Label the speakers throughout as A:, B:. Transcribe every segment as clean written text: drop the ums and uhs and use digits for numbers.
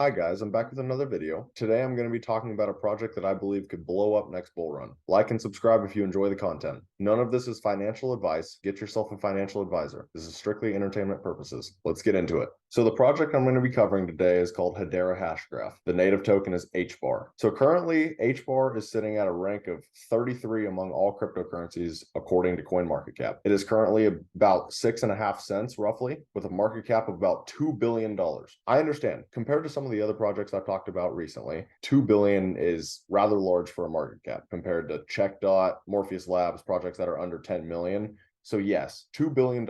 A: Hi guys, I'm back with another video. Today I'm going to be talking about a project that I believe could blow up next bull run. Like and subscribe if you enjoy the content. None of this is financial advice. Get yourself a financial advisor. This is strictly entertainment purposes. Let's get into it. So the project I'm going to be covering today is called Hedera Hashgraph. The native token is HBAR. So currently HBAR is sitting at a rank of 33 among all cryptocurrencies according to CoinMarketCap. It is currently about 6.5 cents roughly with a market cap of about $2 billion. I understand compared to some of the other projects I've talked about recently, 2 billion is rather large for a market cap compared to CheckDot, Morpheus Labs, projects that are under 10 million. So yes, $2 billion,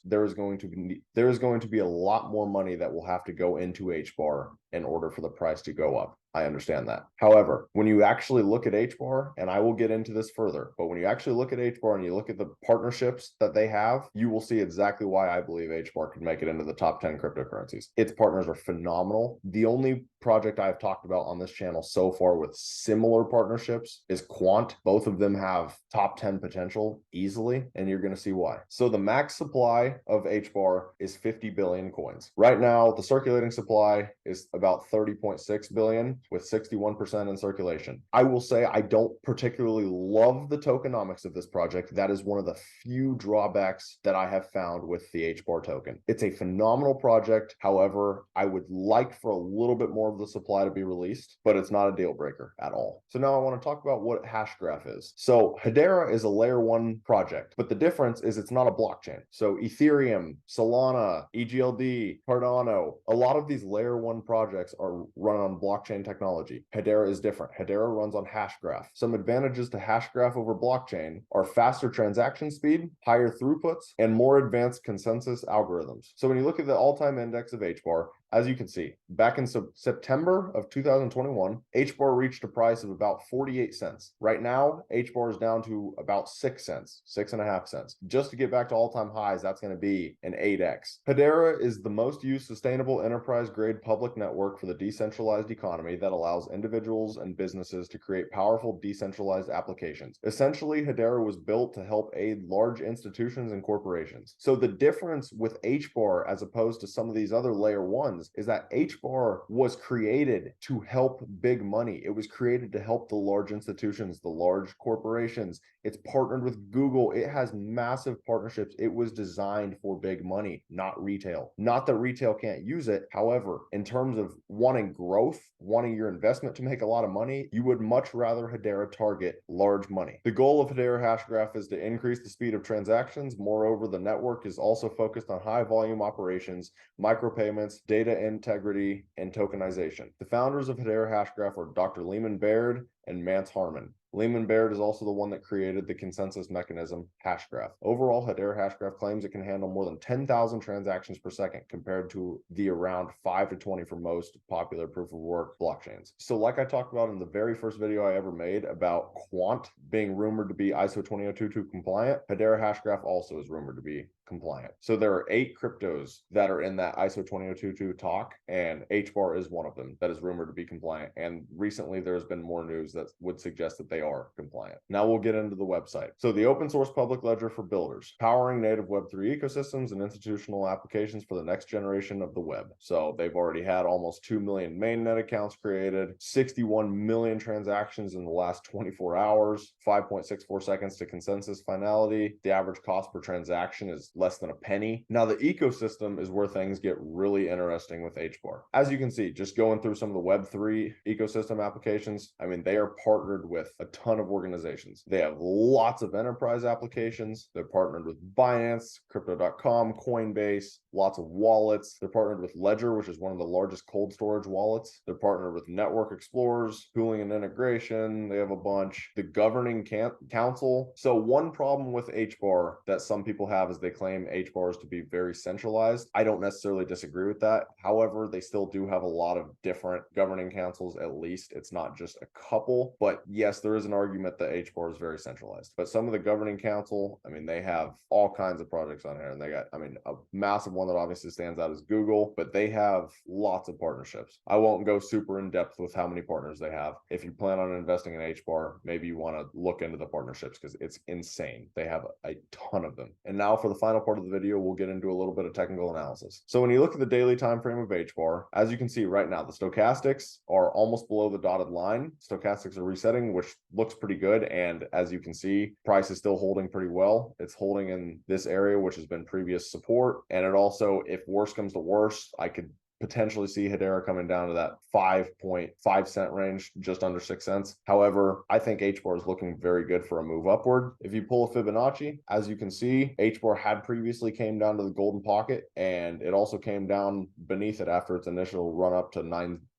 A: there is going to be a lot more money that will have to go into HBAR in order for the price to go up. I understand that. However, when you actually look at HBAR, and I will get into this further, but when you actually look at HBAR and you look at the partnerships that they have, you will see exactly why I believe HBAR could make it into the top 10 cryptocurrencies. Its partners are phenomenal. The only project I've talked about on this channel so far with similar partnerships is Quant. Both of them have top 10 potential easily, and you're going to see why. So the max supply of HBAR is 50 billion coins. Right now, the circulating supply is about 30.6 billion with 61% in circulation. I will say I don't particularly love the tokenomics of this project. That is one of the few drawbacks that I have found with the HBAR token. It's a phenomenal project. However, I would like for a little bit more of the supply to be released, but it's not a deal breaker at all. So now I want to talk about what Hashgraph is. So Hedera is a layer 1 project, but the difference is it's not a blockchain. So Ethereum, Solana, EGLD, Cardano, a lot of these layer 1 projects are run on blockchain technology. Hedera is different. Hedera runs on Hashgraph. Some advantages to Hashgraph over blockchain are faster transaction speed, higher throughputs, and more advanced consensus algorithms. So when you look at the all-time index of HBAR, as you can see, back in September of 2021, HBAR reached a price of about 48 cents. Right now, HBAR is down to about 6 cents, 6.5 cents. Just to get back to all-time highs, that's going to be an 8x. Hedera is the most used sustainable enterprise-grade public network for the decentralized economy that allows individuals and businesses to create powerful decentralized applications. Essentially, Hedera was built to help aid large institutions and corporations. So the difference with HBAR as opposed to some of these other layer 1s is that HBAR was created to help big money. It was created to help the large institutions, the large corporations. It's partnered with Google. It has massive partnerships. It was designed for big money, not retail. Not that retail can't use it. However, in terms of wanting growth, wanting your investment to make a lot of money, you would much rather Hedera target large money. The goal of Hedera Hashgraph is to increase the speed of transactions. Moreover, the network is also focused on high volume operations, micropayments, data integrity, and tokenization. The founders of Hedera Hashgraph are Dr. Lehman Baird and Mance Harmon. Lehman Baird is also the one that created the consensus mechanism Hashgraph. Overall, Hedera Hashgraph claims it can handle more than 10,000 transactions per second compared to the around 5 to 20 for most popular proof of work blockchains. So like I talked about in the very first video I ever made about Quant being rumored to be ISO 20022 compliant, Hedera Hashgraph also is rumored to be compliant. So there are 8 cryptos that are in that ISO 20022 talk, and HBAR is one of them that is rumored to be compliant. And recently there's been more news that would suggest that they are compliant. Now we'll get into the website. So the open source public ledger for builders, powering native Web3 ecosystems and institutional applications for the next generation of the web. So they've already had almost 2 million mainnet accounts created, 61 million transactions in the last 24 hours, 5.64 seconds to consensus finality. The average cost per transaction is less than a penny. Now the ecosystem is where things get really interesting with HBAR. As you can see, just going through some of the Web3 ecosystem applications, I mean, they are partnered with a ton of organizations. They have lots of enterprise applications. They're partnered with Binance, Crypto.com, Coinbase, lots of wallets. They're partnered with Ledger, which is one of the largest cold storage wallets. They're partnered with network explorers, pooling and integration. They have a bunch. The governing council. So one problem with HBAR that some people have is they claim HBARs to be very centralized. I don't necessarily disagree with that. However, they still do have a lot of different governing councils, at least. It's not just a couple level, but yes, there is an argument that HBAR is very centralized. But some of the governing council, I mean, they have all kinds of projects on here, and they got, I mean, a massive one that obviously stands out is Google, but they have lots of partnerships. I won't go super in depth with how many partners they have. If you plan on investing in HBAR, maybe you want to look into the partnerships because it's insane. They have a ton of them. And now for the final part of the video, we'll get into a little bit of technical analysis. So when you look at the daily time frame of HBAR, as you can see right now, the stochastics are almost below the dotted line. Stochastics are resetting, which looks pretty good. And as you can see, price is still holding pretty well. It's holding in this area, which has been previous support. And it also, if worse comes to worse, I could potentially see Hedera coming down to that 5.5 cent range, just under 6 cents. However, I think HBAR is looking very good for a move upward. If you pull a Fibonacci, as you can see, HBAR had previously came down to the golden pocket, and it also came down beneath it after its initial run up to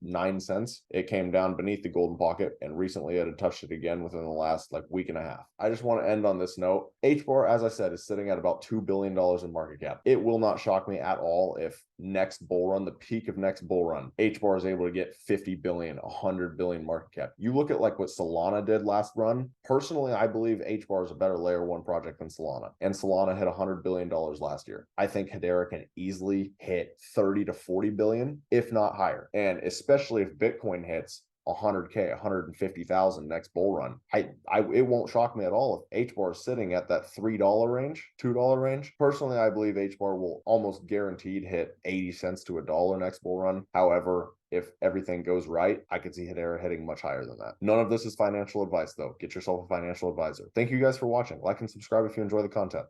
A: 9 cents. It came down beneath the golden pocket, and recently it had touched it again within the last week and a half. I just want to end on this note. HBAR, as I said, is sitting at about $2 billion in market cap. It will not shock me at all if next bull run, the peak of next bull run, HBAR is able to get 50 billion, 100 billion market cap. You look at what Solana did last run. Personally, I believe HBAR is a better layer one project than Solana, and Solana hit $100 billion last year. I think Hedera can easily hit 30 to 40 billion, if not higher. And especially if Bitcoin hits 100K, 150,000 next bull run. It won't shock me at all if HBAR is sitting at that $3 range, $2 range. Personally, I believe HBAR will almost guaranteed hit 80 cents to $1 next bull run. However, if everything goes right, I could see Hedera hitting much higher than that. None of this is financial advice, though. Get yourself a financial advisor. Thank you guys for watching. Like and subscribe if you enjoy the content.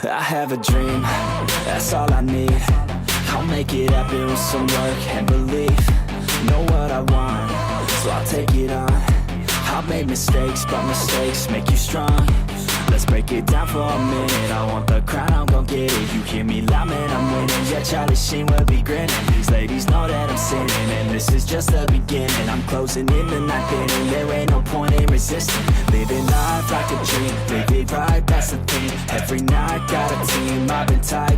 B: I have a dream, that's all I need. I'll make it happen with some work and belief. Know what I want, so I'll take it on. I've made mistakes, but mistakes make you strong. Let's break it down for a minute. I want the crown, I'm gon' get it. You hear me loud, man, I'm winning. Yeah, Charlie Sheen will be grinning. These ladies know that I'm sinning, and this is just the beginning. I'm closing in the ninth inning. There ain't no point in resisting. Living life like a dream, live it right, that's the thing. Every night, got a team, I've been tight.